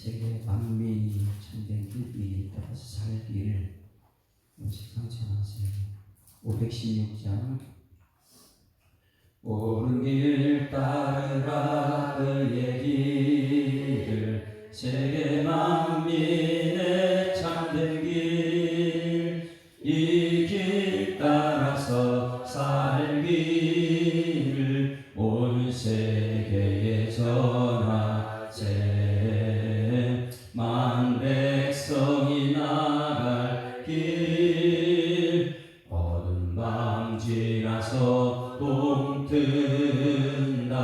세계 만민이 참된 길이 따라서 살기를 강찬하세요. 516장. 옳은 길 따르라 그의 길을, 세계 만민의 참된 길, 이 길 따라서 살기를 온 세계에 전하세. 만 백성이 나갈 길, 어두운 밤 지나서 동튼다.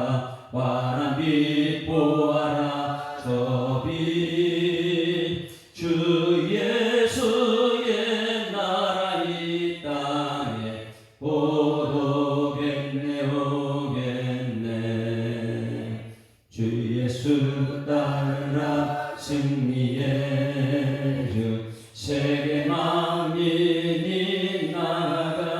환한 빛 보아라 저 빛, 주 예수의 나라 이 땅에 곧 오겠네 오겠네. 주 예수 따르라 승리의 주, 세계 만민이 나아갈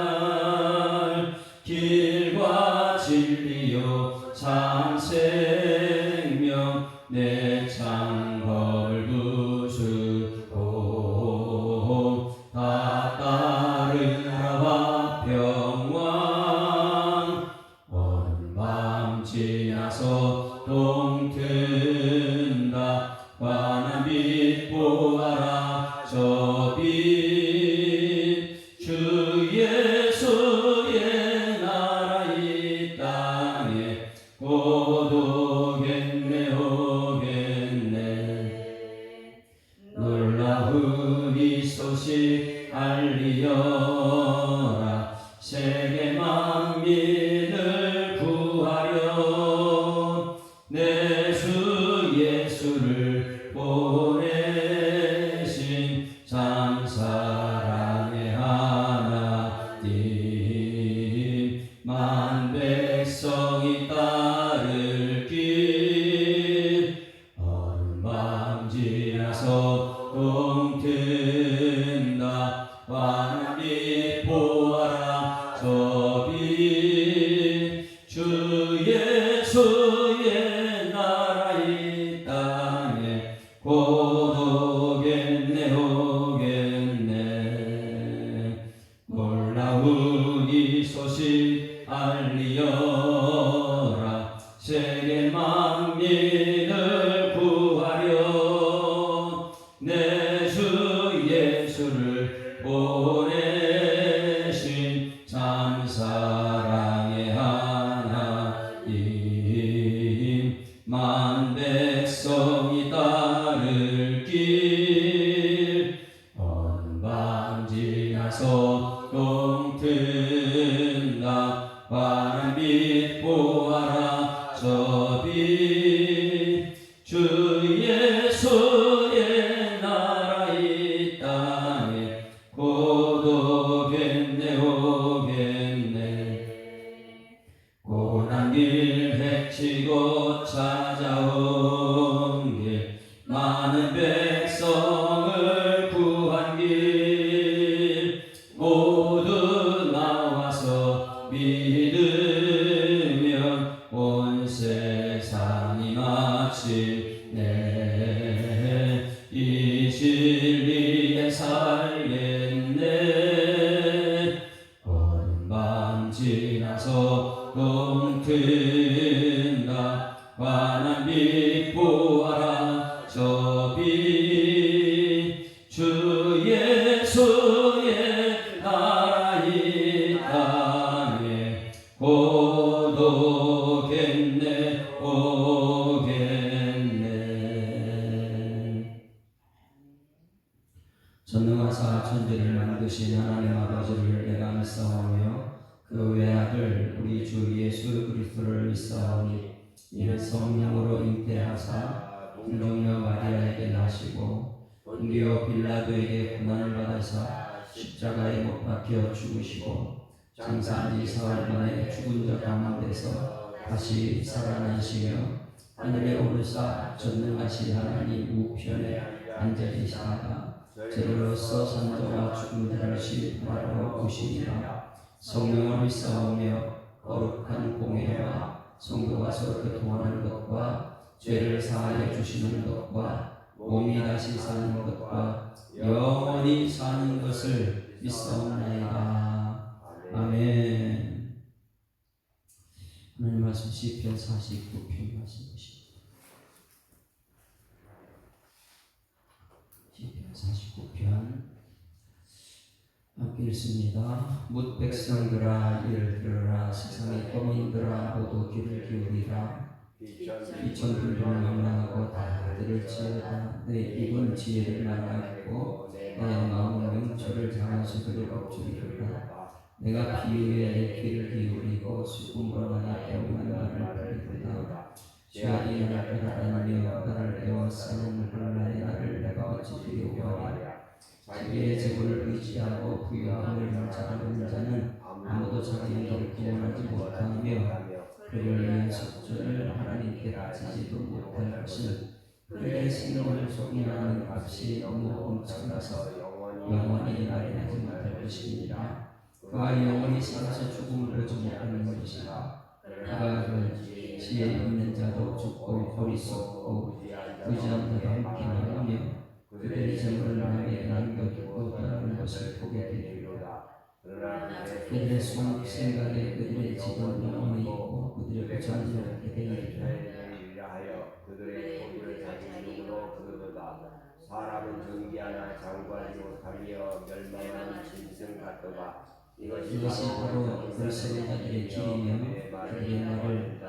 길과 진리요 참 생명, 내 창법을 부수고 다 따르라 평강. 어두운 밤 지나서 동튼다. 환한 빛 보아라 저 빛, 주 예수의 나라 이 땅에 곧 오겠네 오겠네. 놀라운 이 소식 알리어라, 세계 만민을 구하려 내 주 예수를 보내신 참 사랑의 하나님. 만 백성이 따를 길, 어두운 밤 지나서 동튼다. 환한 빛 보아라 저 빛, 주 예수의 나라 이 땅에 곧 오겠네 오겠네. 놀라운 이 소식 알리어라, 세계 만민을 구하려 내 주 예수를 보내신 참 사랑의 하나님. 만 백성이 따를 길, 어두운 밤 지나서 동튼다. 환한 빛 보아라 저 빛, 주 예수의 나라 이 땅에 곧 오겠네 오겠네. 고난 길 헤치고 찾아온 길, 많은 백성을 구한 길, 모두 나와서 믿으면 온 세상이 마침내 이 진리에 살겠네. 어두운 밤 지나서 동튼다. 환한 빛 보아라 저 빛, 주 예수의 나라 이 땅에 곧 오겠네 오겠네. 전능하사 천지를 만드신 하나님 아버지를 내가 믿사오며 그 외아들 우리 주 예수 그리스도를 믿사오니, 이는 성령으로 잉태하사 동정녀 마리아에게 나시고 본디오 빌라도에게 고난을 받으사 십자가에 못 박혀 죽으시고 장사한 지 사흘 만에 죽은 자 가운데서 다시 살아나시며 하늘에 오르사 전능하신 하나님 우편에 앉아 계시다가 저로서 산자와 죽은 자를 심판하러 오시리라. 성령을 믿사오며 거룩한 공회와 성도가 서로 교통하는 것과 죄를 사하여 주시는 것과 몸이 다시 사는 것과 영원히 사는 것을 믿사옵나이다. 아멘. 하나님 말씀 시편 49편 말씀 보십니다. 시편 49편 함께 읽습니다. 뭇 백성들아 이를 들으라. 세상의 거민들아 모두 귀를 기울이라. 이천들을 망망하고 다 들을지어다. 내 입은 지혜를 말하겠고 내 마음은 명철을 장하시기를 엎주리로다. 내가 비유에 내 귀를 기울이고 수군과 나의 애원한 말을 들으리로다. 죄악이 나를 따라다니며 나를 애워싸는 혼란의 나를 내가 어찌 두려워하랴. 자기의 재물을 의지하고 부유함을 자랑하는 자는 아무도 자기 일을 구원하지 못하며 그를 위한 속죄를 하나님께 바치지도 못할 것은 그의 생명을 속임하는 값이 너무 엄청나서 영원히 말하지 못할 것입니다. 그가 영원히 살아서 죽음을 보지 못하는 것이다. 그가 그 지혜 있는 자도 죽고 어리석고 부지한 자도 함께 나가며 그들의 재물을 남에게 남겨두고 떠나는 것을 보게 되리로다. 그들의 생각에 그들의 집은 영원히 있고 그들의 부처는 없게 되리라. 그들의 소리를 자기 이름으로 부르도다. 사람은 존귀하나 장구하지 못하며 멸망하는 짐승 같도다. 이것이 바로 불쌍한 자들의 길이며 그들의 말을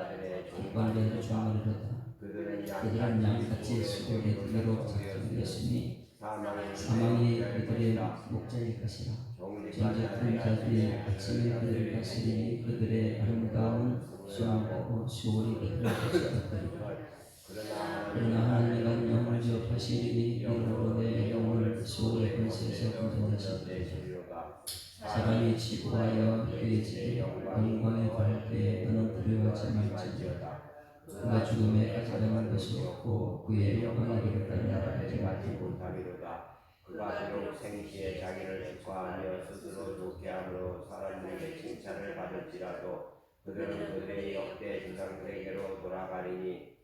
객관되게 주므로다. 그들은 양같이 수고의 등으로 작정되었으니 사망이 그들의 목자일 것이라. 정직한 자들이 아침에 그들을 다스리니 그들의 아름다움은 수고하고 시월이 그들을 다스리리라. 그러나 하나님은 영을 지업하시리니 이러므로 내 영을 시월의 권세에서 건져내시리라. 사람이 지구하여 그의 집에 영광에 갈 때에 너는 두려워하지 말지어다. 그가 죽음에 가져가는 것이 없고 그의 영광에 이르다는 나라하지 말지 못하리로다. 그가 비록 생시에 자기를 기뻐하며 스스로 좋게 함으로 사람들에게 칭찬을 받을지라도 그들은 그들의 역대 조상들에게로 돌아가리니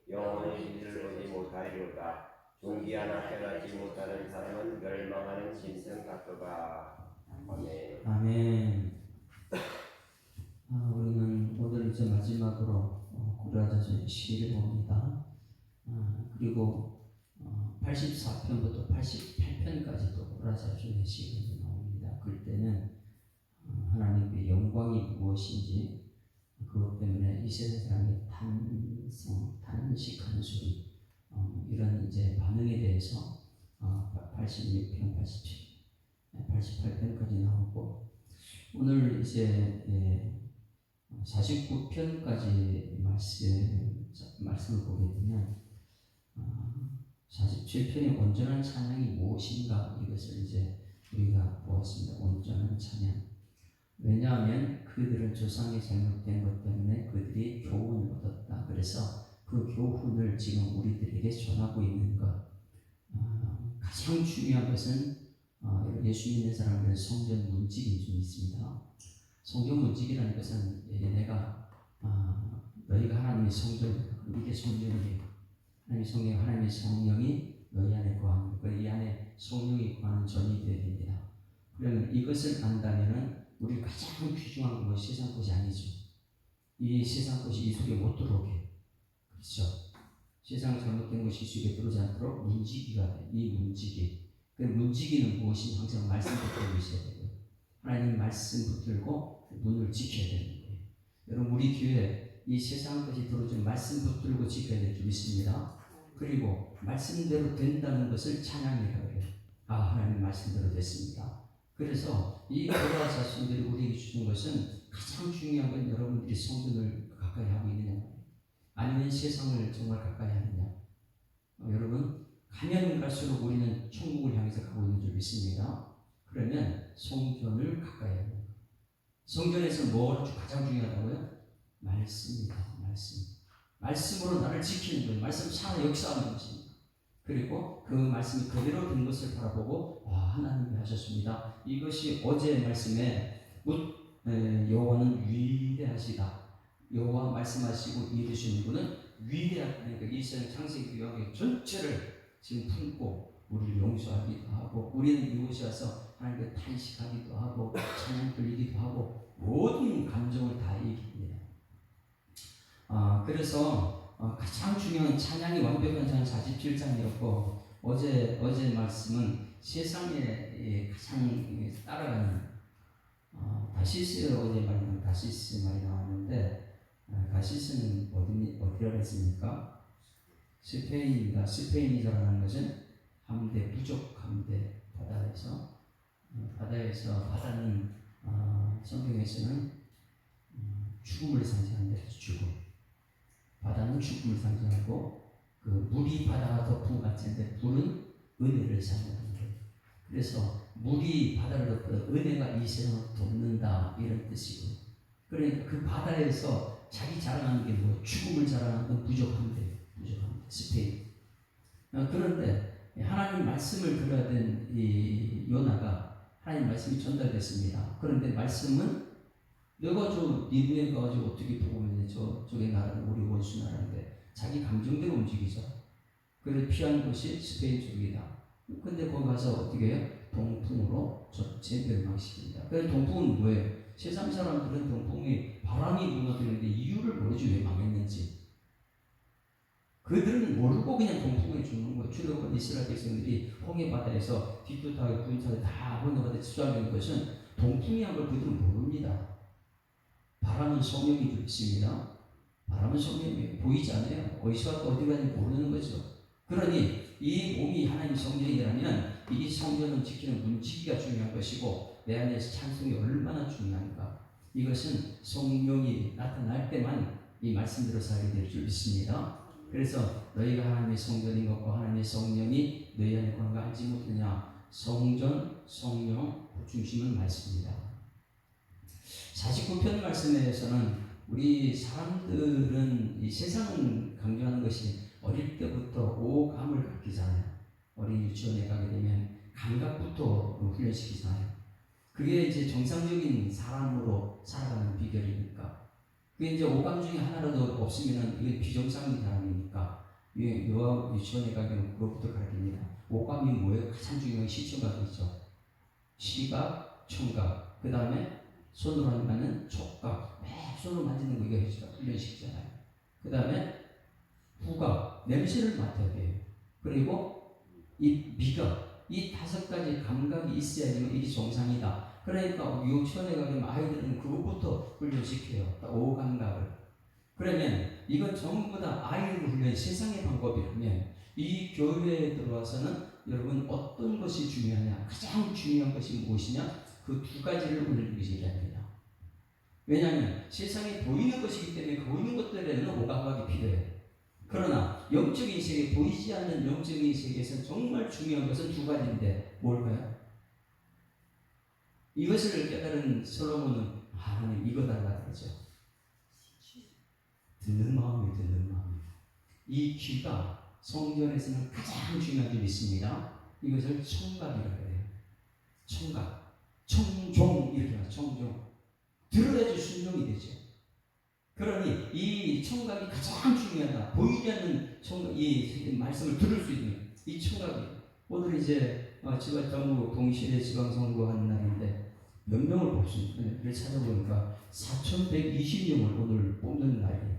영원히 이를 보지 못하리로다. 존귀하나 깨닫지 못하는 사람은 멸망하는 짐승 같도다. 아멘. 아멘. 우리는 오늘 이제 마지막으로 고라자서의 시를 봅니다. 그리고 84편부터 88편까지도 고라자서의 시가 나옵니다. 그때는 하나님의 영광이 무엇인지 그것 때문에 이 세상 사람의 탄식하는 소리 이런 이제 반응에 대해서 86편, 88편까지 나오고 오늘 이제 49편까지 말씀을 보게 되면 47편의 온전한 찬양이 무엇인가 이것을 이제 우리가 보았습니다. 온전한 찬양. 왜냐하면 그들은 조상이 잘못된 것 때문에 그들이 교훈을 얻었다. 그래서 그 교훈을 지금 우리들에게 전하고 있는 것. 가장 중요한 것은 예수 믿는 사람들은 성전 문지기이 좀 있습니다. 성전 문지기라는 것은 내가 너희가 하나님의 성전, 이게 성전이에요. 하나님의 성령이 너희 안에 거하는 것, 이 안에 성령이 거하는 전이 되어야 됩니다. 그러면 이것을 안다면은 우리 가장 귀중한 것이 세상 것이 아니죠. 이 세상 것이 이 속에 못 들어오게. 그렇죠. 세상 잘못된 것이 이 속에 들어오지 않도록 문지기가 돼. 이 문지기. 그 문지기는 무엇이 항상 말씀 붙들고 있어야 되고요. 하나님 말씀 붙들고 문을 지켜야 되는 거예요. 여러분 우리 교회 이 세상 것이 들어오지 말씀 붙들고 지켜야 될 줄 믿습니다. 그리고 말씀대로 된다는 것을 찬양이라고 해요. 하나님 말씀대로 됐습니다. 그래서 이 고라 자신들이 우리에게 주는 것은 가장 중요한 건 여러분들이 성전을 가까이 하고 있느냐 아니면 세상을 정말 가까이 하느냐. 여러분 가면 갈수록 우리는 천국을 향해서 가고 있는 줄 믿습니다. 그러면 성전을 가까이 하는 거예요. 성전에서 뭘 가장 중요하다고요? 말씀입니다. 말씀으로 나를 지키는 거예요. 말씀 살아 역사하는 것입니다. 그리고 그 말씀이 그대로 된 것을 바라보고 하나님이 하셨습니다. 이것이 어제의 말씀에 여호와는 위대하시다. 여호와 말씀하시고 이루시는 분은 위대하다. 그러니까 이 세상 창세기 구역의 전체를 지금 품고 우리를 용서하기도 하고 우리는 이곳에 와서 하나님께 탄식하기도 하고 찬양 돌리기도 하고 모든 감정을 다 얘기합니다. 그래서 가장 중요한 찬양이 완벽한 찬양 47장이었고 어제 말씀은 세상에 가장 따라가는 다시스 어제 말씀 다시스 많이 나왔는데 다시스는 어디라고 했습니까? 스페인입니다. 스페인이라는 것은 함대 부족 함대 바다에서 바다는 성경에서는 죽음을 상징한다. 죽음. 바다는 죽음을 상징하고 그 물이 바다가 덮은 같은데 불은 은혜를 상징하는 거예요. 그래서 물이 바다를 덮어 은혜가 이 세상을 덮는다 이런 뜻이고 그러니까 그 바다에서 자기 자랑하는 게 뭐 죽음을 자랑하는 건 부족한데 스페인. 그런데 하나님 말씀을 들어야 된 이 요나가 하나님 말씀이 전달됐습니다. 그런데 말씀은 내가 저 니느웨 가가지고 어떻게 보고 있는데 저게 나라는 우리 원수 나라인데 자기 감정대로 움직이죠. 그래서 피한 곳이 스페인 쪽이다. 근데 거기 가서 어떻게 해요? 동풍으로 전체 멸망시킵니다. 그래서 동풍은 뭐예요? 세상 사람들은 동풍이 바람이 무너지는데 이유를 모르지 왜 망했는지. 그들은 모르고 그냥 동풍에 죽는 거예요. 출애굽한 이스라엘 백성들이 홍해 바다에서 뒤쫓다가 군사를 다 홍해 바다에 수장하는 것은 동풍이란 걸 그들은 모릅니다. 바람은 성령이 있습니다. 바람은 성령이 보이지 않아요. 어디서 왔고 어디 가는지 모르는 거죠. 그러니 이 몸이 하나님 성전이라면 이 성전을 지키는 문지기가 중요한 것이고 내 안에서 찬송이 얼마나 중요한가. 이것은 성령이 나타날 때만 이 말씀대로 살게 될 줄 믿습니다. 그래서 너희가 하나님의 성전인 것과 하나님의 성령이 너희 안에 거하는 거 알지 못하냐. 성전, 성령, 중심은 말씀입니다. 49편 말씀에서는 우리 사람들은 이 세상은 강조하는 것이 어릴 때부터 오감을 갖기잖아요. 어린 유치원에 가게 되면 감각부터 훈련시키잖아요. 그게 이제 정상적인 사람으로 살아가는 비결이니까. 그게 이제 오감 중에 하나라도 없으면 이게 비정상인 사람이니까. 유치원에 가게 되면 그것부터 가르칩니다. 오감이 뭐예요? 가장 중요한 시청각이죠. 시각, 청각, 그 다음에 손으로 하는 촉각, 손으로 만지는 거 이거 훈련시키잖아요. 그 다음에 후각, 냄새를 맡아야 돼요. 그리고 이 미각, 이 5가지 감각이 있어야지만 이게 정상이다. 그러니까 유치원에 가면 아이들은 그것부터 훈련시켜요. 오감각을. 그러면 이건 전부 다 아이를 훈련 세상의 방법이라면 이 교회에 들어와서는 여러분 어떤 것이 중요하냐? 가장 중요한 것이 무엇이냐? 그 2가지를 오늘 의지해야 합니다. 왜냐하면 세상에 보이는 것이기 때문에 그 보이는 것들에는 오감각이 필요해요. 그러나 영적인 세계, 보이지 않는 영적인 세계에서 정말 중요한 것은 2가지인데 뭘까요? 이것을 깨달은 솔로몬은 하나님 이거 달라 그러죠. 듣는 마음이. 이 귀가 성전에서는 가장 중요한 게 있습니다. 이것을 청각이라고 해요. 청각, 청종 이렇게 하죠. 청종. 들어야지 순종이 되죠. 그러니 이 청각이 가장 중요하다. 보이지 않는 청각, 이 말씀을 들을 수 있는 이 청각이. 오늘 이제 지방정부 동시대 지방선거하는 날인데 몇 명을 뽑습니까? 그걸 찾아보니까 4,120명을 오늘 뽑는 날이에요.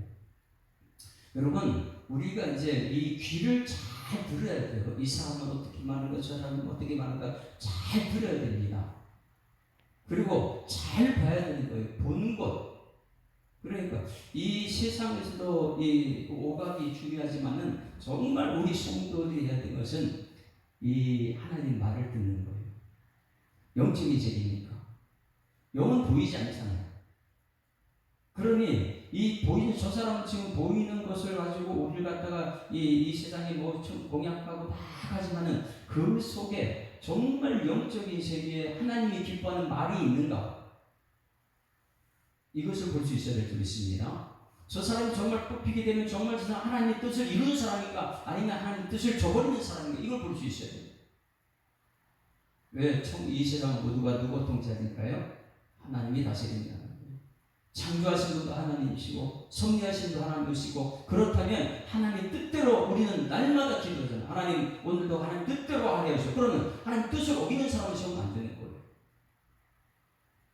여러분, 우리가 이제 이 귀를 잘 들어야 돼요. 이 사람은 어떻게 말하는가, 저 사람은 어떻게 말하는가 잘 들어야 됩니다. 그리고 잘 봐야 되는 거예요. 보는 것. 그러니까 이 세상에서도 이 오각이 중요하지만은 정말 우리 성도들이 해야 되는 것은 이 하나님 말을 듣는 거예요. 영적인 세계니까. 영은 보이지 않잖아요. 그러니 이 보이는 저 사람은 지금 보이는 것을 가지고 우리를 갖다가 이 세상에 뭐 공약하고 다 하지만은 그 속에 정말 영적인 세계에 하나님이 기뻐하는 말이 있는가? 이것을 볼 수 있어야 될 줄 믿습니다. 저 사람이 정말 뽑히게 되면 정말 저 사람 하나님의 뜻을 이루는 사람인가? 아니면 하나님의 뜻을 저버리는 사람인가? 이걸 볼 수 있어야 돼요. 왜 이 세상 모두가 누구 통치하니까요? 하나님이 다스립니다. 창조하신 분도 하나님이시고 섭리하신 분도 하나님이시고 그렇다면 하나님의 뜻대로 우리는 날마다 기도하잖아요. 하나님 오늘도 하나님 뜻대로 하게 하셔. 그러면 하나님 뜻을 어기는 사람을 세우면 안 되는 거예요.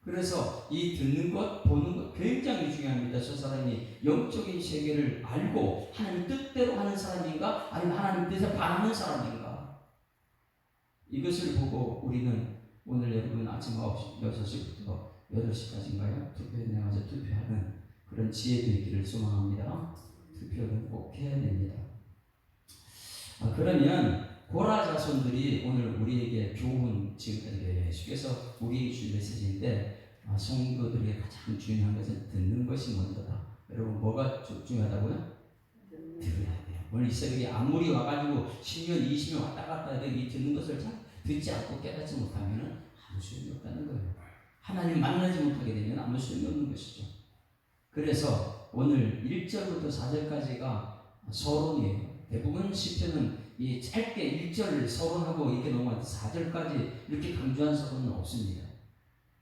그래서 이 듣는 것, 보는 것 굉장히 중요합니다. 저 사람이 영적인 세계를 알고 하나님 뜻대로 하는 사람인가 아니면 하나님 뜻에 반하는 사람인가, 이것을 보고 우리는 오늘 여러분 아침 9시, 6시부터 8시까지인가요? 투표에 나가서 투표하는 그런 지혜도 있기를 소망합니다. 투표를 꼭 해야 됩니다. 그러면 고라 자손들이 오늘 우리에게 교훈, 지금까지 계속해서 우리에게 준 메시지인데, 성도들에게 가장 중요한 것은 듣는 것이 먼저다. 여러분 뭐가 중요하다고요? 들어야 돼요. 오늘 이 새벽에 아무리 와가지고 10년, 20년 왔다 갔다 해도 이 듣는 것을 잘 듣지 않고 깨닫지 못하면 아무 소용이 없다는 거예요. 하나님 만나지 못하게 되면 아무 소용이 없는 것이죠. 그래서 오늘 1절부터 4절까지가 서론이에요. 대부분 시편은 이 짧게 1절 서론하고 이렇게 넘어가는데 4절까지 이렇게 강조한 서론은 없습니다.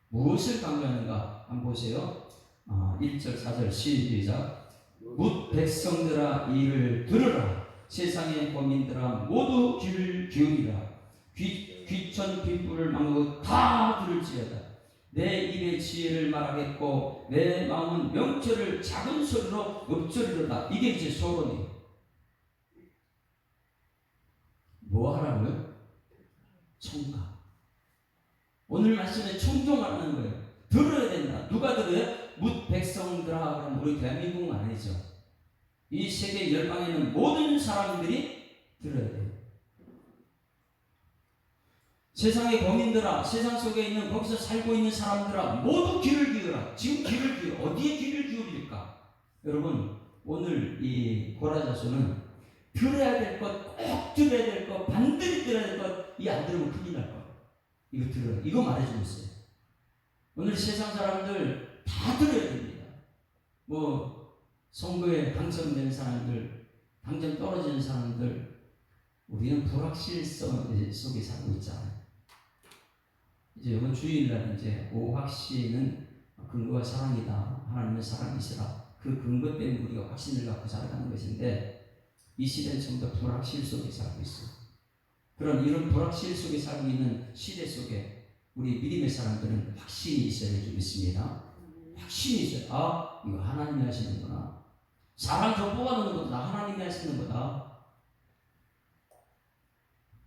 무엇을 강조하는가 한번 보세요. 1절 4절 시작. 뭇 백성들아 이를 들으라. 세상의 범인들아 모두 귀를 기울이라. 귀천 빗불을 막고 다 들을지어다. 내 입에 지혜를 말하겠고 내 마음은 명철을 작은 소리로 읊조리로다. 이게 이제 서론이에요. 뭐 하라고요? 청각. 오늘 말씀에 청종하는 거예요. 들어야 된다. 누가 들어요? 뭇 백성들아. 그러면 우리 대한민국은 아니죠. 이 세계 열방에 있는 모든 사람들이 들어야 돼요. 세상의 범인들아, 세상 속에 있는 거기서 살고 있는 사람들아 모두 귀를 기울여라. 지금 귀를 기울여. 어디에 귀를 기울일까? 여러분 오늘 이 고라 자손은 들어야 될 것, 꼭 들어야 될 것, 반드시 들어야 될 것, 이 안 들으면 큰일 날 것. 이거 들어요. 이거 말해주고 있어요. 오늘 세상 사람들 다 들어야 됩니다. 뭐 선거에 당첨되는 사람들, 당첨 떨어지는 사람들, 우리는 불확실성 속에 살고 있잖아요. 이제 이번 주일날 이제 오확신은 근거가 사랑이다. 하나님의 사랑이시라. 그 근거 때문에 우리가 확신을 갖고 살아가는 것인데, 이 시대는 전부 다 불확실 속에 살고 있어요. 그럼 이런 불확실 속에 살고 있는 시대 속에 우리 믿음의 사람들은 확신이 있어야 될 줄 믿습니다. 확신이 있어요. 이거 하나님이 하시는구나. 사람 저 뽑아놓는 것도 다 하나님이 하시는 거다.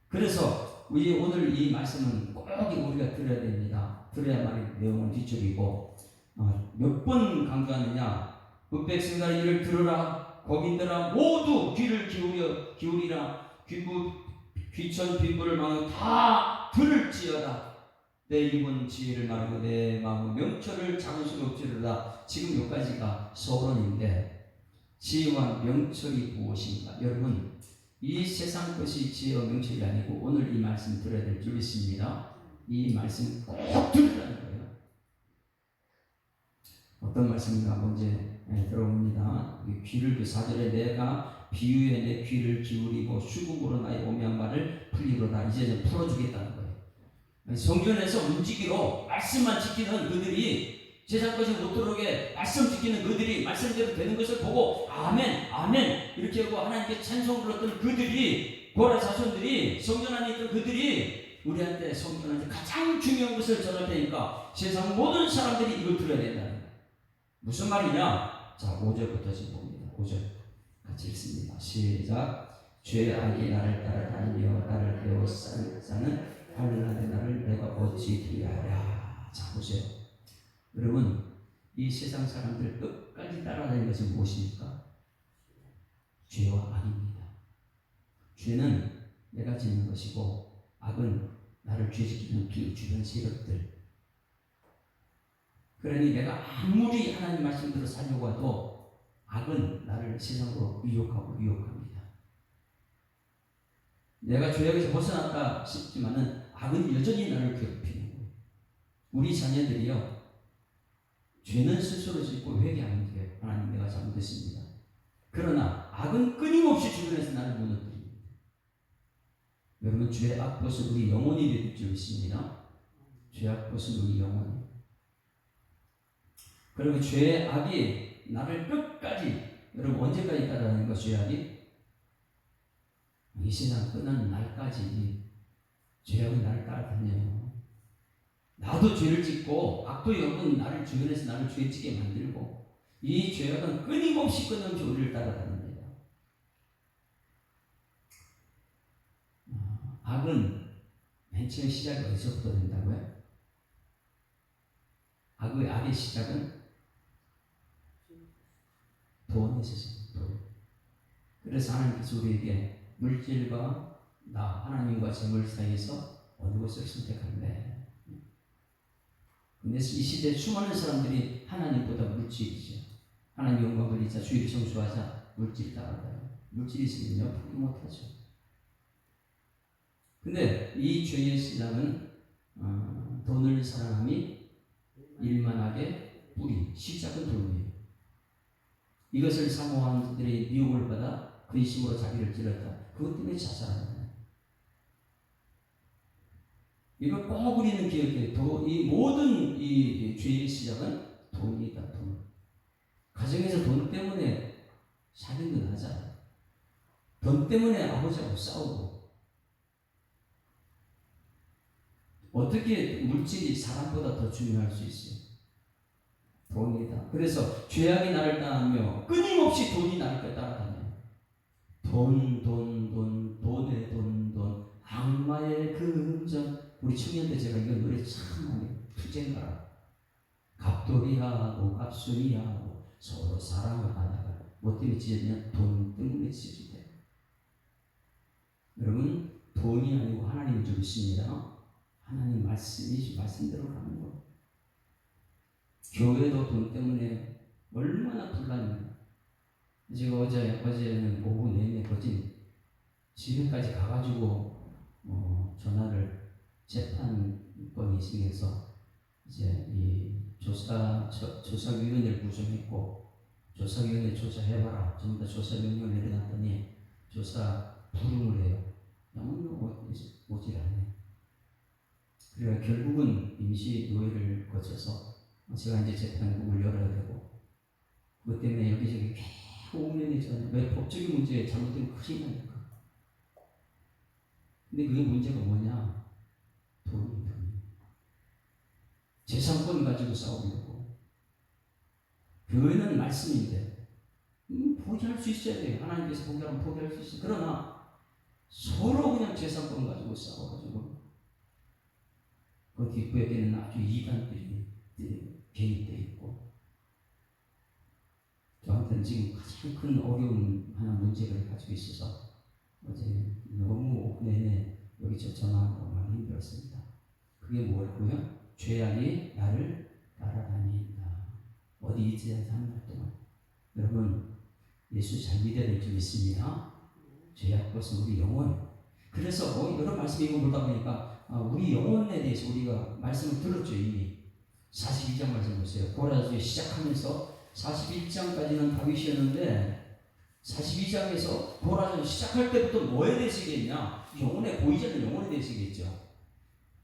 그래서 우리 오늘 이 말씀은 꼭 우리가 들어야 됩니다. 들어야만 내용을 뒤쪽이고, 몇 번 강조하느냐? 뭇백성들아 이를 들으라. 거민들아 모두 귀를 기울이라. 귀천 빗불을 막고 다 들을지어다. 내 입은 지혜를 말하고 내 마음은 명철을 작은 소리로 읊조리로다. 지금 여기까지가 서론인데, 지혜와 명철이 무엇인가? 여러분 이 세상 것이 지혜와 명철이 아니고 오늘 이 말씀 들어야 될 줄 믿습니다. 이 말씀 꼭 들으라는 거예요. 어떤 말씀인가 먼저 들어봅니다. 귀를 4절에 내가 비유에 내 귀를 기울이고 수국으로 나의 오묘한 말을 풀리로다. 이제 풀어주겠다는 거예요. 성전에서 움직이로 말씀만 지키는 그들이, 세상 것이 못 들어오게 말씀 지키는 그들이, 말씀대로 되는 것을 보고 아멘 아멘 이렇게 하고 하나님께 찬송 불렀던 그들이, 고라 자손들이, 성전 안에 있던 그들이 우리한테 성전한테 가장 중요한 것을 전할 테니까 세상 모든 사람들이 이걸 들어야 된다는 거예요. 무슨 말이냐? 자, 5절부터 지금 봅니다. 5절 같이 읽습니다. 시작. 죄 악이 나를 따라다니며 나를 배워싸는 환난의 나를 내가 어찌 두려하랴. 자, 보세요. 여러분 이 세상 사람들 끝까지 따라다니는 것은 무엇입니까? 죄와 악입니다. 죄는 내가 짓는 것이고 악은 나를 죄짓는 주변 세력들. 그러니 내가 아무리 하나님 말씀대로 살려고 해도 악은 나를 세상으로 유혹합니다. 내가 죄악에서 벗어났다 싶지만은 악은 여전히 나를 괴롭히는 거예요. 우리 자녀들이요, 죄는 스스로 짓고 회개하는 게 하나님 내가 잘못했습니다. 그러나 악은 끊임없이 주변에서 나를 무너뜨립니다. 여러분 죄의 악벗은 우리 영혼이 될 줄 믿습니다. 죄의 악벗은 우리 영혼이. 그리고 죄의 악이 나를 끝까지, 여러분 언제까지 따라다니는 거? 죄의 악이 이 세상 끝나는 날까지 죄악은 나를 따라다녀요. 나도 죄를 짓고 악도 영은 나를 주변에서 나를 죄 짓게 만들고 이 죄악은 끊임없이 우리를 따라다닙니다. 악은 맨 처음 시작이 어디서부터 된다고요? 악의 시작은 돈에서 돈. 그래서 하나님께서 우리에게 물질과 나 하나님과 재물 사이에서 어느 것을 선택할래? 근데 이 시대에 수많은 사람들이 하나님보다 물질이죠. 하나님 영광을 돌리자, 주의를 성수하자, 물질 따라가요. 물질이 있으면요 포기 못하죠. 근데 이 죄의 시작은 돈을 사랑함이 일만하게 뿌리, 시작은 돈이에요. 이것을 사모하는 자들이 미혹을 받아 근심으로 자기를 찔렀다. 그것 때문에 자살합니다. 이거 꼭 우리는 기억해요. 이 모든 이 죄의 시작은 돈이다. 돈. 가정에서 돈 때문에 살인도 나잖아요. 돈 때문에 아버지하고 싸우고. 어떻게 물질이 사람보다 더 중요할 수 있어요? 돈이다. 그래서 죄악이 나를 따르며 끊임없이 돈이 나를 따라다녀요. 돈에 돈, 악마의 금전. 우리 청년 때 제가 이거 노래 참 많이 투쟁가라. 갑돌이하고 갑순이하고 서로 사랑을 하다가 뭐 때문에 찢어지냐? 돈 때문에 찢어지대요. 여러분 돈이 아니고 하나님을 좀 믿습니다. 하나님 말씀대로 가는 거예요. 교회도 돈 때문에 얼마나 불났냐. 제가 어제는 오후 내내 거진 집에까지 가가지고 전화를 재판권이 있으면서 이제 이 조사위원회를 구성했고 조사위원회 조사해봐라. 전부 다 조사 명령을 내려놨더니 조사 불응을 해요. 너무 오질 않네. 그래서 결국은 임시 노예를 거쳐서 제가 이제 재판국을 열어야 되고 그것 때문에 여기저기 계속 옹연해져요. 왜 법적인 문제에 잘못되면 큰일 나니까. 근데 그게 문제가 뭐냐? 돈이. 재산권 가지고 싸우려고. 교회는 말씀인데 포기할 수 있어야 돼요. 하나님께서 포기하면 포기할 수 있어요. 그러나 서로 그냥 재산권 가지고 싸워가지고 그 뒷부에는 아주 이단들이 개입되어 있고 저한테는 지금 가장 큰 어려운 하나 문제를 가지고 있어서 어제 너무 오후 내내 여기저기 전화하고 많이 힘들었습니다. 그게 뭐였고요? 죄악이 나를 따라다닌다. 어디 있지 않아서 한 달 동안. 여러분 예수 잘 믿어야 될 줄 믿습니다. 죄악 것은 우리 영혼. 그래서 여러 말씀 이거 보다 보니까 우리 영혼에 대해서 우리가 말씀을 들었죠. 이미 42장 말씀 보세요. 고라서 시작하면서 41장까지는 다윗이었는데 42장에서 고라서 시작할 때부터 뭐에 대해서 얘기했냐? 영혼에 보이지 않는 영혼에 대해서 얘기했죠.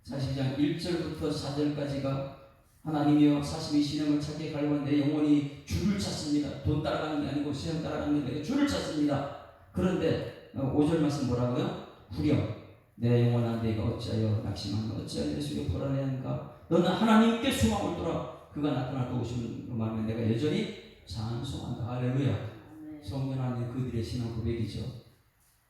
42장 1절부터 4절까지가 하나님이여 42신령을 찾게 갈고 내 영혼이 주를 찾습니다. 돈 따라가는 게 아니고 세상 따라가는 게 아니고 주를 찾습니다. 그런데 5절 말씀 뭐라고요? 후렴 내 영혼아 내가 어찌하여 낙심하며 어찌하여 내 속에 불안해하는가? 너는 하나님께 소망을 두라. 그가 나타나 도우시는 마음에 내가 여전히 찬송한다. 할렐루야. 성령 안에 그들의 신앙 고백이죠.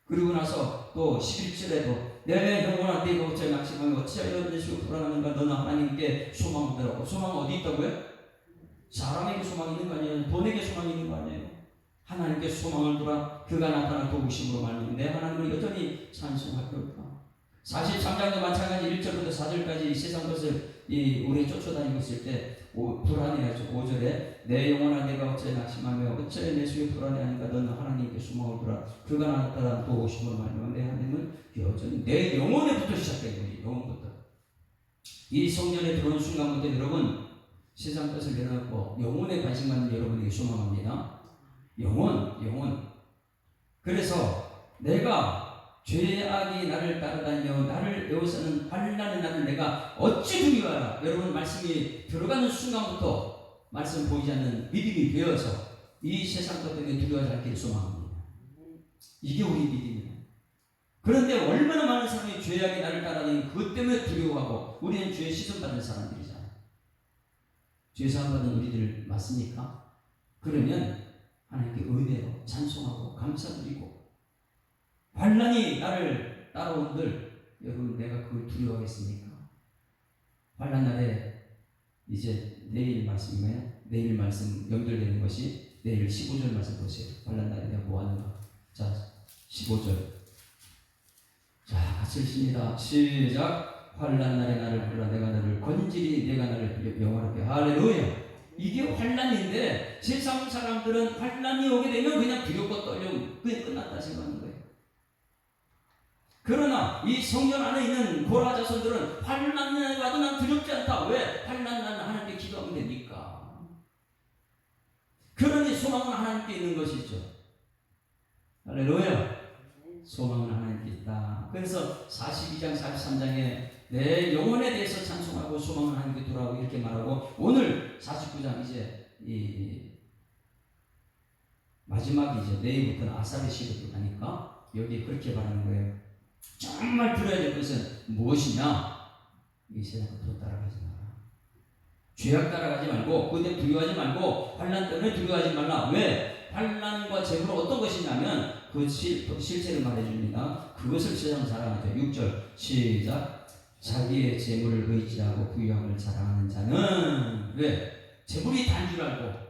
그리고 나서 또 11절에도 내 영혼아 내가 어찌하여 낙심하며 어찌하여 내 속에 불안하는가? 너는 하나님께 소망을 두라고. 소망은 어디 있다고요? 사람에게 소망이 있는 거 아니에요? 돈에게 소망이 있는 거 아니에요? 하나님께 소망을 두라. 그가 나타나 도우심으로 말미암아 내 하나님을 여전히 찬송할 것이다. 43장도 마찬가지 1절부터 4절까지 세상 것을 우리 쫓아다니고 있을 때 불안해하죠. 5절에 내 영혼아 내가 어찌하여 낙심하며 어찌하여 내 속에 불안해하는가? 너는 하나님께 소망을 두라. 그가 나타나 도우심으로 말미암아 내 하나님은 여전히 내 영혼에부터 시작된 거예요. 영혼부터. 이 성전에 들어오는 순간부터 여러분 세상 것을 내려놓고 영혼에 관심 갖는 여러분에게 소망합니다. 영혼. 그래서 내가 죄악이 나를 따라다녀 나를 에워싸는 환난의 날을 내가 어찌 두려워하라. 여러분 말씀이 들어가는 순간부터 말씀 보이지 않는 믿음이 되어서 이 세상 것 때문에 두려워하지 않기를 소망합니다. 이게 우리 믿음이에요. 그런데 얼마나 많은 사람이 죄악이 나를 따라다니는 그것 때문에 두려워하고 우리는 죄에 시선받는 사람들이잖아요. 죄 사함받은 우리들 맞습니까? 그러면 하나님께 은혜로 찬송하고 감사드리고 환난이 나를 따라온들 여러분 내가 그걸 두려워하겠습니까? 환난 날에 이제 내일 말씀이에요. 내일 말씀 연결되는 것이 내일 15절 말씀 보세요. 환난 날에 내가 뭐 하는가? 자 15절 자 같이 읽습니다. 시작. 환난 날에 나를 불러 내가 너를 건지리 내가 나를 영화롭게 할렐루야. 이게 환난인데 세상 사람들은 환난이 오게 되면 그냥 두렵고 떨려 그냥 끝났다 생각하는 거예요. 그러나 이 성경 안에 있는 고라 자손들은 환난이 와도 난 두렵지 않다. 왜? 환난 날 하나님께 기도하면 되니까. 그러니 소망은 하나님께 있는 것이죠. 할렐루야. 소망은 하나님께 있다. 그래서 42장 43장에 내 영혼에 대해서 찬송하고 소망은 하나님께 돌아오고 이렇게 말하고 오늘 49장 이제 이 마지막이죠. 내일부터는 아사리 시로 들어가니까 여기 그렇게 말하는 거예요. 정말 들어야 될 것은 무엇이냐? 이 세상과 돈 따라가지 마라. 죄악 따라가지 말고 그때 두려워하지 말고 환난 때문에 두려워하지 말라. 왜? 환난과 재물은 어떤 것이냐면 그 실체를 말해줍니다. 그것을 세상 자랑하죠. 6절 시작. 자기의 재물을 의지하고 부유함을 자랑하는 자는 왜? 재물이 단 줄 알고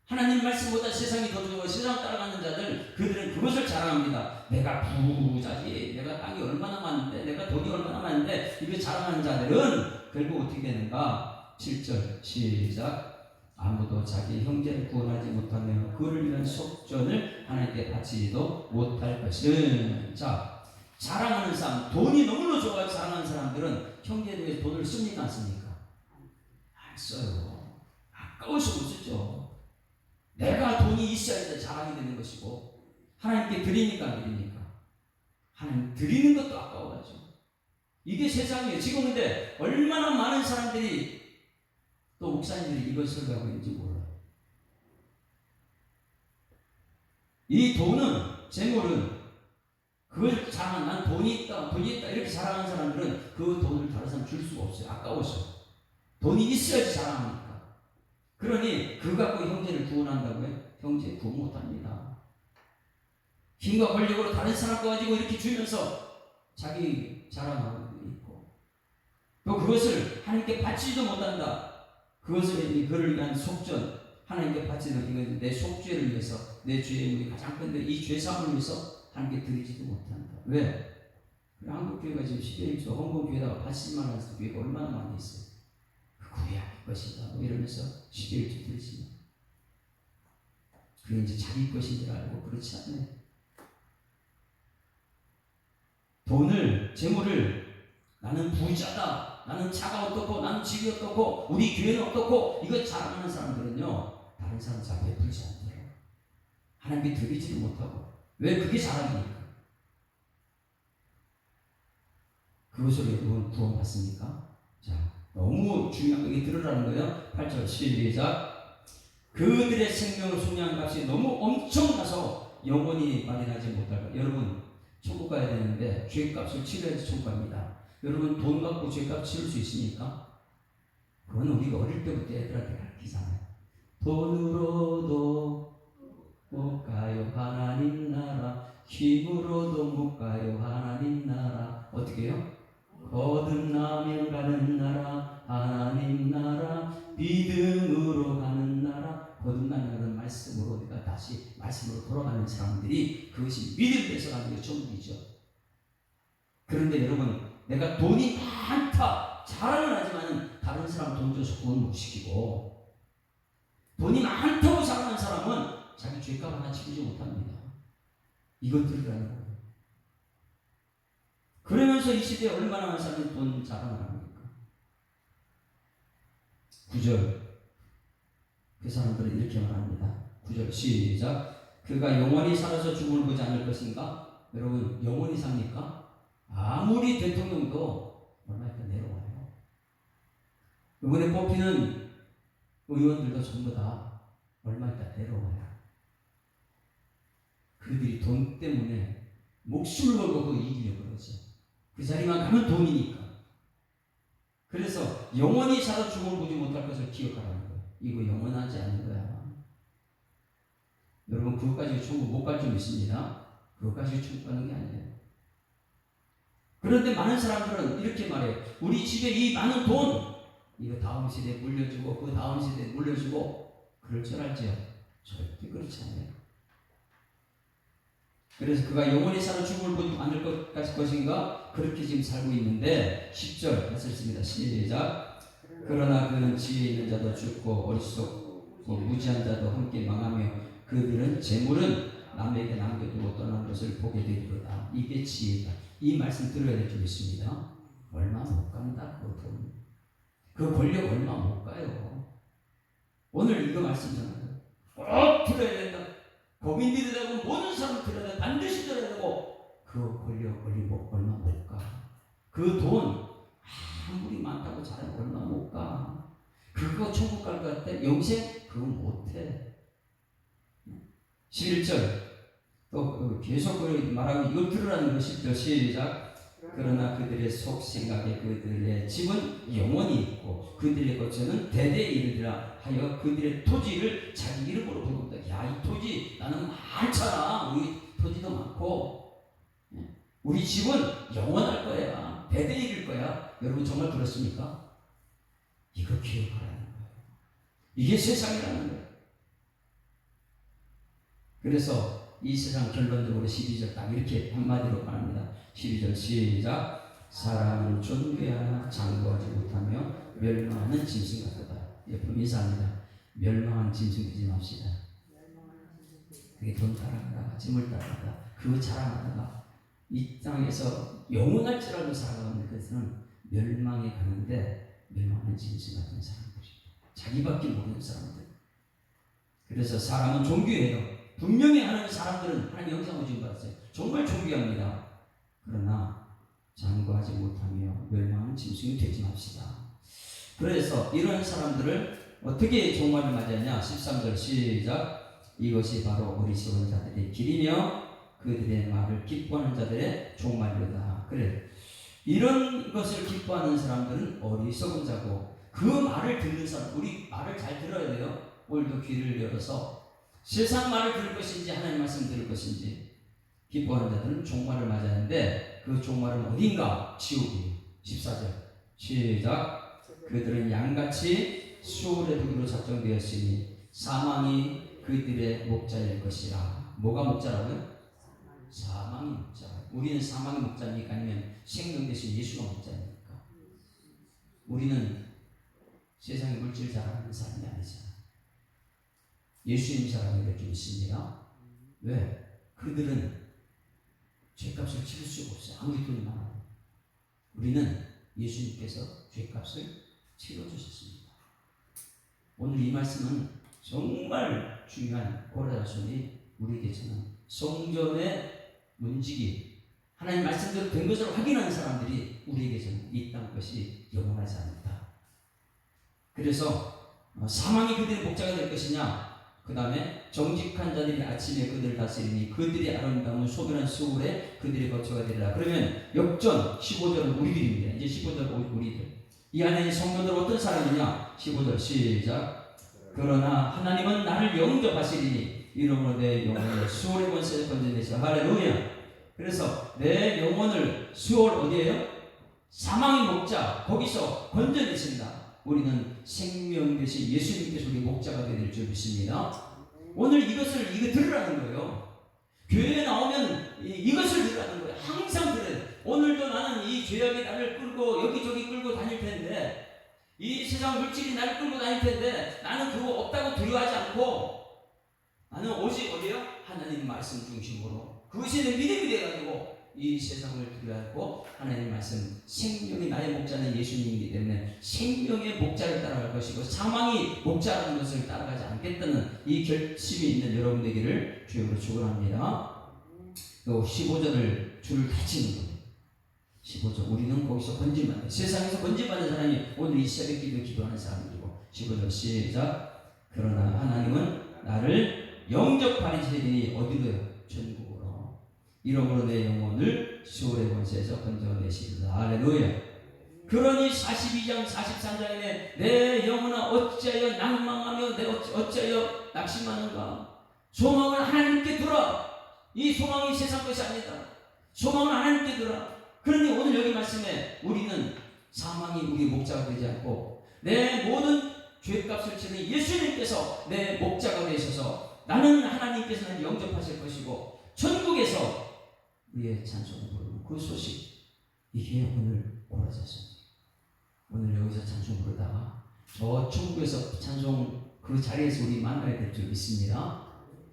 하나님 말씀보다 세상이 더 좋고 세상 따라가는 자들 그들은 그것을 자랑합니다. 내가 부자지, 내가 땅이 얼마나 많은데, 내가 돈이 얼마나 많은데 이거 자랑하는 자들은 결국 어떻게 되는가? 7절 시작. 아무도 자기 형제를 구원하지 못하며 그를 위한 속전을 하나님께 바치지도 못할 것은 자 자랑하는 사람 돈이 너무나 좋아서 자랑하는 사람들은 형제에 대해 돈을 씁니까 안 씁니까? 안 써요. 아까워서 못 쓰죠. 내가 돈이 있어야 자랑이 되는 것이고 하나님께 드리니까 안 드리니까 하나님 드리는 것도 아까워하죠. 이게 세상이에요. 지금 근데 얼마나 많은 사람들이 또 목사님들이 이걸 설교하고 있는지 몰라요. 이 돈은 재물은 그걸 자랑 난 돈이 있다 이렇게 자랑하는 사람들은 그 돈을 다른 사람 줄 수가 없어요. 아까워서 돈이 있어야지 자랑합니까? 그러니 그거 갖고 형제를 구원한다고요? 형제 구원 못합니다. 힘과 권력으로 다른 사람 거 가지고 이렇게 주면서 자기 자랑하고 있고 또 그것을 하나님께 바치지도 못한다. 그것을 그를 위한 속전 하나님께 바치는 이건 내 속죄를 위해서 내 죄의 문이 가장 큰데 이 죄사함을 위해서 하나님께 드리지도 못한다. 왜? 한국교회가 지금 11조 헌금교회다가 바치지만 하는 교회가 얼마나 많이 있어요. 구약의 것이다 뭐 이러면서 11조 드리지만 그게 이제 자기 것인 줄 알고 그렇지 않네. 돈을 재물을 나는 부자다 나는 차가 어떻고 나는 집이 어떻고 우리 교회는 어떻고 이거 자랑하는 사람들은요 다른 사람 잘 베풀지 않대요. 하나님께 드리지도 못하고 왜 그게 자랑이니까. 그것으로 여러분 구원받습니까? 자 너무 중요한 게 들으라는 거예요. 8절 시작. 그들의 생명을 소유한 값이 너무 엄청나서 영원히 마련하지 못할 것. 여러분 천국 가야 되는데 죄값을 치러야지 천국 갑니다. 여러분 돈 갖고 죄값 치를 수 있습니까? 그건 우리가 어릴 때부터 애들한테 가르치잖아요. 돈으로도 못 가요 하나님 나라 힘으로도 못 가요 하나님 나라. 어떻게 해요? 거듭나면 가는 나라 하나님 나라 믿음으로 가는 나라. 거듭나는 말씀으로 우리가 다시 말씀으로 돌아가는 사람들이 그것이 믿음에서 가는 게 전부이죠. 그런데 여러분 내가 돈이 많다 자랑을 하지만 다른 사람 돈 줘서 구원 못 시키고 돈이 많다고 자랑하는 사람은 자기 죄값 하나 치르지 못합니다. 이것 들으라는 거예요. 그러면서 이 시대에 얼마나 많은 사람이 돈 자랑을 합니까? 9절 그 사람들은 이렇게 말합니다. 9절 시작. 그가 영원히 살아서 죽음을 보지 않을 것인가? 여러분 영원히 삽니까? 아무리 대통령도 얼마 있다 내려와요. 이번에 뽑히는 의원들도 전부 다 얼마 있다 내려와요. 그들이 돈 때문에 목숨을 걸고 그 이기려고 그 자리만 가면 돈이니까. 그래서 영원히 살아 죽음을 보지 못할 것을 기억하라는 거예요. 이거 영원하지 않은 거야. 여러분 그것 가지고 천국 못 갈 줄 믿습니다. 그것 가지고 천국 가는 게 아니에요. 그런데 많은 사람들은 이렇게 말해요. 우리 집에 이 많은 돈 이거 다음 세대에 물려주고 그 다음 세대에 물려주고 그럴 줄 알지요? 절대 그렇지 않아요. 그래서 그가 영원히 살아 죽음을 보지 않을 것인가? 그렇게 지금 살고 있는데 10절 했습니다. 시작. 그러나 그는 지혜 있는 자도 죽고 어리석고 무지한 자도 함께 망하며 그들은 재물은 남에게 남겨두고 떠난 것을 보게 되리로다. 이게 지혜다. 이 말씀 들어야 될 줄 믿습니다. 얼마 못 간다. 그 돈. 그 권력 얼마 못 가요. 오늘 이거 말씀잖아요. 꼭 들어야 된다. 고민들이 되고 모든 사람 들어야 된다. 반드시 들어야 되고 그 권력 얼마 못 가. 그 돈 아무리 많다고 잘하면 얼마 못 가. 그거 천국 갈 것 같아? 영생? 그거 못해. 11절 또 계속 말하고 이걸 들으라는 거 10절 시작. 그러나 그들의 속 생각에 그들의 집은 영원히 있고 그들의 거처는 대대에 이르리라 하여 그들의 토지를 자기 이름으로 부른다. 야, 이 토지 나는 많잖아. 우리 토지도 많고 우리 집은 영원할 거야. 대대에 이를 거야. 여러분 정말 들었습니까? 이거 기억하라는 거예요. 이게 세상이라는 거예요. 그래서 이 세상 결론적으로 12절 딱 이렇게 한마디로 말합니다. 12절 시작. 사람은 존귀하나 장구하지 못하며 멸망하는 짐승 같다. 옆으로 인사합니다. 멸망한 짐승 되지 맙시다. 그게 돈 따라가다가 짐을 따라가다가 그거 자랑하다가 이 땅에서 영원할 줄 알고 살아가는 것은 멸망에 가는데 멸망하는 짐승 같은 사람들이 자기밖에 모르는 사람들. 그래서 사람은 존귀해요. 분명히 하는 사람들은 하나님 영상을 지금 받았어요. 정말 존귀합니다. 그러나 장구하지 못하며 멸망하는 짐승이 되지 맙시다. 그래서 이런 사람들을 어떻게 종말을 맞이하냐? 13절 시작. 이것이 바로 어리석은 자들의 길이며 그들의 말을 기뻐하는 자들의 종말이다. 그래. 이런 것을 기뻐하는 사람들은 어리석은 자고 그 말을 듣는 사람, 우리 말을 잘 들어야 돼요. 오늘도 귀를 열어서 세상 말을 들을 것인지 하나님 말씀 들을 것인지 기뻐하는 자들은 종말을 맞이하는데 그 종말은 어딘가? 지옥이에요. 14절 시작. 그들은 양같이 수월의 두기로 작정되었으니 사망이 그들의 목자일 것이라. 뭐가 목자라고요? 사망이 목자. 우리는 사망이 목자입니까? 아니면 생명 대신 예수가 목자입니까? 우리는 세상의 물질 자랑하는 사람이 아니잖아. 예수님 사랑이 될 줄 믿습니다. 왜? 그들은 죄값을 치를 수가 없어요. 아무리 돈이 많아도. 우리는 예수님께서 죄값을 치러주셨습니다. 오늘 이 말씀은 정말 중요한 고라자손이 우리에게서는 성전의 문지기 하나님 말씀대로 된 것을 확인하는 사람들이 우리에게서는 이 땅 것이 영원하지 않다. 그래서 사망이 그들의 목자가 될 것이냐? 그 다음에 정직한 자들이 아침에 그들을 다스리니 그들의 아름다움은 소변한 수울에 그들의 거처가 되리라. 그러면 역전 15절은 우리들입니다. 이제 15절 우리들. 이 안에 성도들 어떤 사람이냐? 15절 시작. 그러나 하나님은 나를 영접하시리니 이름으로 내 영혼을 수월의 권세에 건져내시라. 할렐루야. 그래서 내 영혼을 수월 어디에요? 사망의 목자 거기서 건져내신다. 우리는 생명 대신 예수님께서 우리 목자가 될 줄 믿습니다. 오늘 이거 들으라는 거예요. 교회에 나오면 이것을 들으라는 거예요. 항상 들어요. 오늘도 나는 이 죄악이 나를 끌고 여기저기 끌고 다닐 텐데 이 세상 물질이 나를 끌고 다닐 텐데 나는 그거 없다고 두려워하지 않고 나는 오직 어디요? 하나님 말씀 중심으로 그것이 내 믿음이 돼가지고 이 세상을 두려워하고 하나님 말씀 생명이 나의 목자는 예수님이기 때문에 생명의 목자를 따라갈 것이고 사망이 목자라는 것을 따라가지 않겠다는 이 결심이 있는 여러분 되기를 주역으로 축원합니다. 또 15절을 줄을 다 치는 거예요. 15절 우리는 거기서 건짐받는 세상에서 건짐받는 사람이 오늘 이 새벽 기도하는 사람들이고 15절 시작. 그러나 하나님은 나를 영접하시리니 어디로요? 전국으로. 이러므로 내 영혼을 시올의 권세에서 건져내시리라. 할렐루야. 그러니 42장 43장에 내 영혼아 어찌하여 낭망하며 내 어찌하여 낙심하는가. 소망을 하나님께 두라. 이 소망이 세상 것이 아니다. 소망을 하나님께 두라. 그러니 오늘 여기 말씀에 우리는 사망이 우리 목자가 되지 않고 내 모든 죄값을 치는 예수님께서 내 목자가 되셔서 나는 하나님께서 나를 영접하실 것이고 천국에서 우리의 찬송을 부르는 그 소식, 이게 오늘 고라졌습니다. 오늘 여기서 찬송 부르다가 저 천국에서 찬송 그 자리에서 우리 만나야 될 줄 믿습니다.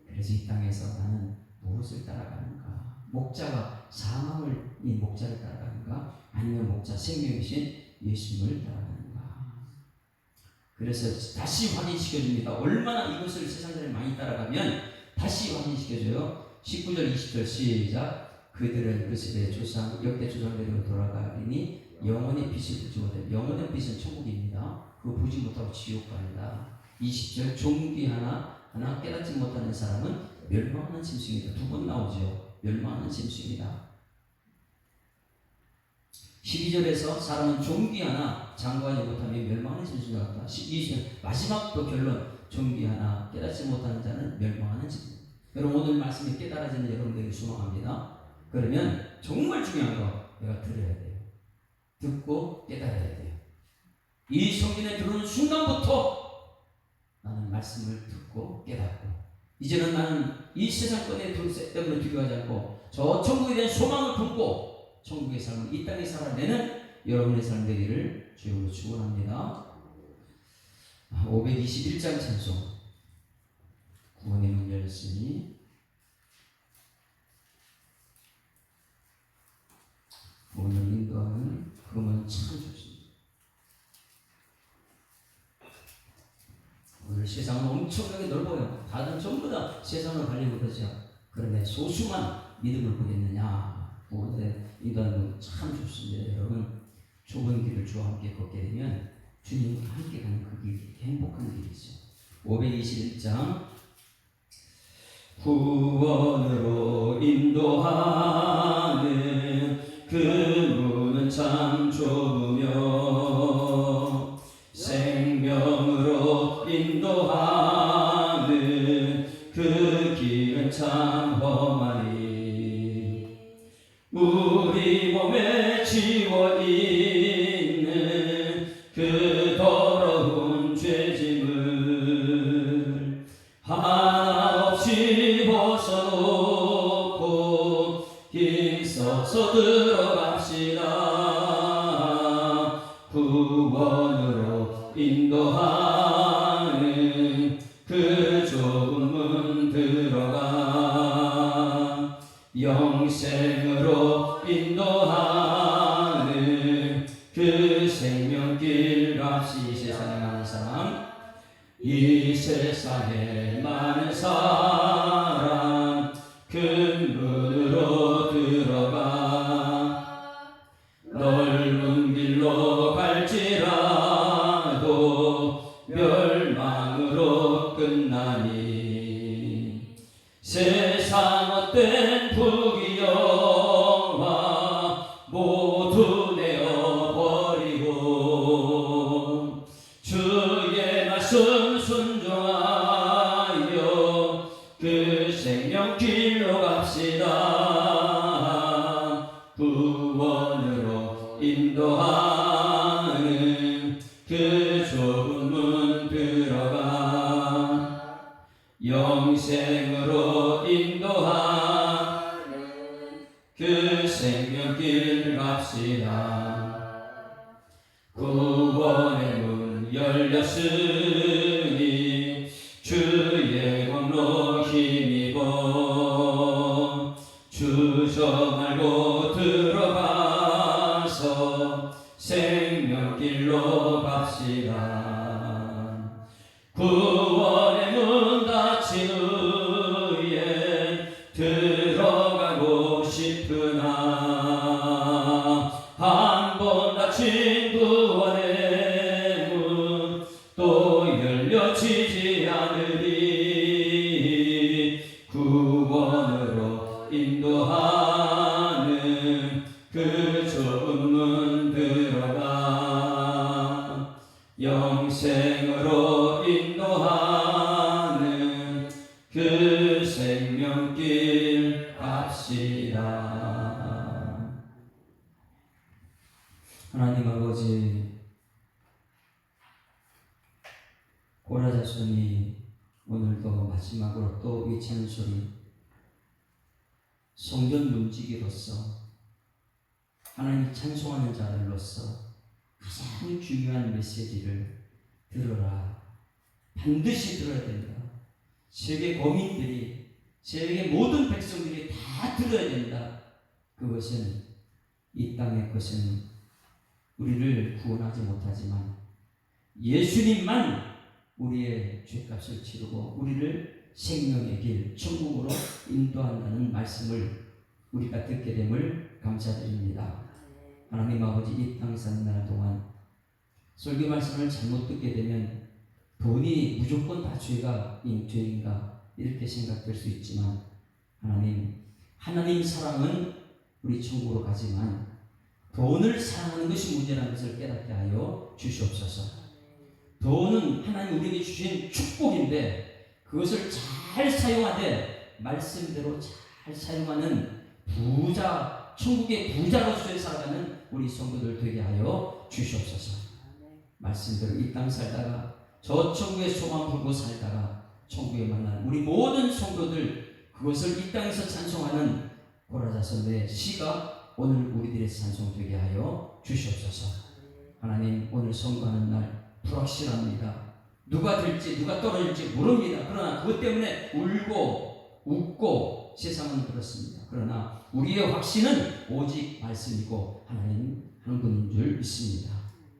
그래서 이 땅에서 나는 무엇을 따라가는가? 목자가 사망을 이 목자를 따라가는가? 아니면 목자 생명이신 예수님을 따라가는가? 그래서 다시 확인시켜줍니다. 얼마나 이것을 세상 사람이 많이 따라가면 다시 확인시켜줘요. 19절 20절 시작. 그들은 그 세대의 조상 역대 조상대로 돌아가리니 영원의 빛을 보지 못해. 영원의 빛은 천국입니다. 그거 보지 못하고 지옥 간다. 20절 종기하나 깨닫지 못하는 사람은 멸망하는 짐승이다. 두 번 나오죠. 멸망하는 짐승이다. 12절에서 사람은 종기하나 장구하지 못하면 멸망하는 짐승이다. 20절 마지막 또 결론. 종기하나 깨닫지 못하는 자는 멸망하는 짐승. 여러분 오늘 말씀이 깨달아지는 여러분들에게 소망합니다. 그러면 정말 중요한 거 내가 들어야 돼요. 듣고 깨달아야 돼요. 이 성경에 들어오는 순간부터 나는 말씀을 듣고 깨닫고 이제는 나는 이 세상권의 때문에 두려워하지 않고 저 천국에 대한 소망을 품고 천국의 삶을 이 땅에 살아내는 여러분의 삶 되기를 주님으로 축원합니다. 521장 찬송. 구원의 문 열렸으니 오늘 인도하는 그러면 참 좋습니다. 오늘 세상은 엄청나게 넓어요. 다들 전부 다 세상을 가려고 그러죠. 그런데 소수만 믿음을 보겠느냐. 오늘 인도하는 건 참 좋습니다. 여러분 좁은 길을 주와 함께 걷게 되면 주님과 함께 가는 그 길이 행복한 길이죠. 521장. 구원으로 인도하는 그 문은 참 좁으며 생명으로 인도하는 그 길은 참 험하니 우리 몸에 지워 있는 그 더러운 죄짐을 하나 없이 벗어놓고 힘써서 들어갑시다. 구원으로 인도하는 그 좁은 문 들어가 영생으로 인도하는 그 생명길 갑시. 이 세상에 많은 사람 큰 문으로 들어가 넓은 길로 갈지라도 멸망으로 끝나니 세상 어떤 부귀영화 모두 내어버리고 주의 말씀 순종하여 그 생명길로 갑시다. 구원으로 인도하는 그 좁은 문 들어가 영생으로 인도하는 그 생명길 갑시다. 구원의 문 열렸으니 주의 공로 힘입어 주저 말고 들어가서 생명길로 갑시다. 구원의 문 닫힌 후에 들어가고 싶으나 한 번 닫힌 구원의 문 또 열려지지 않으리. 구원으로 인도하 그 좁은 문 들어가 영생으로 인도하는 그 생명길 갑시다. 하나님 아버지, 고라자손이 오늘도 마지막으로 또 이 찬소리 성전 문지기로서 하나님 찬송하는 자들로서 가장 중요한 메시지를 들어라. 반드시 들어야 된다. 세계 거민들이, 세계 모든 백성들이 다 들어야 된다. 그것은 이 땅의 것은 우리를 구원하지 못하지만 예수님만 우리의 죄값을 치르고 우리를 생명의 길, 천국으로 인도한다는 말씀을 우리가 듣게 됨을 감사드립니다. 하나님 아버지, 이 땅에 사는 날 동안 설교 말씀을 잘못 듣게 되면 돈이 무조건 다 죄인가 이렇게 생각될 수 있지만 하나님 사랑은 우리 천국으로 가지만 돈을 사랑하는 것이 문제라는 것을 깨닫게 하여 주시옵소서. 돈은 하나님 우리에게 주신 축복인데 그것을 잘 사용하되 말씀대로 잘 사용하는 부자, 천국의 부자로서의 살아가는 우리 성도들 되게 하여 주시옵소서. 말씀대로 이 땅 살다가 저 천국의 소망 불고 살다가 천국에 만난 우리 모든 성도들, 그것을 이 땅에서 찬송하는 고라자손의 시가 오늘 우리들의 찬송되게 하여 주시옵소서. 하나님, 오늘 선거하는 날 불확실합니다. 누가 될지 누가 떨어질지 모릅니다. 그러나 그것 때문에 울고 웃고 세상은 그렇습니다. 그러나 우리의 확신은 오직 말씀이고 하나님 한 분인 줄 믿습니다.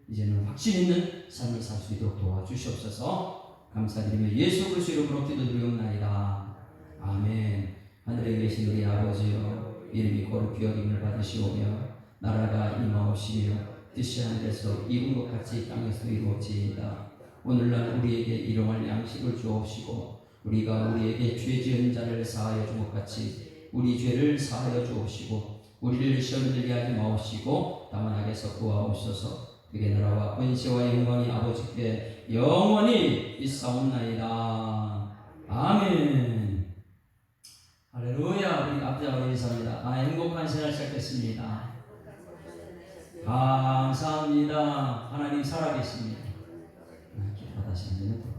이제는 확신 있는 삶을 살 수 있도록 도와주시옵소서. 감사드리며 예수 그리스도 이름으로 기도드리옵나이다. 아멘. 하늘에 계신 우리 아버지여, 이름이 거룩히 여김을 받으시오며 나라가 임하옵시며 뜻이 하늘에서 이룬 것 같이 땅에서 이루어지이다. 오늘날 우리에게 일용할 양식을 주옵시고 우리가 우리에게 죄 지은 자를 사하여 준 것 같이 우리 죄를 사하여 주옵시고 우리를 시험에 들게 하지 마옵시고 다만 악에서 구하옵소서. 그게 나라와 권세와 영광이 아버지께 영원히 있사옵나이다. 아멘. 할렐루야. 우리 아버지와 인사합니다. 행복한 생활 시작했습니다. 감사합니다. 하나님 살아계십니다. 기도받으시면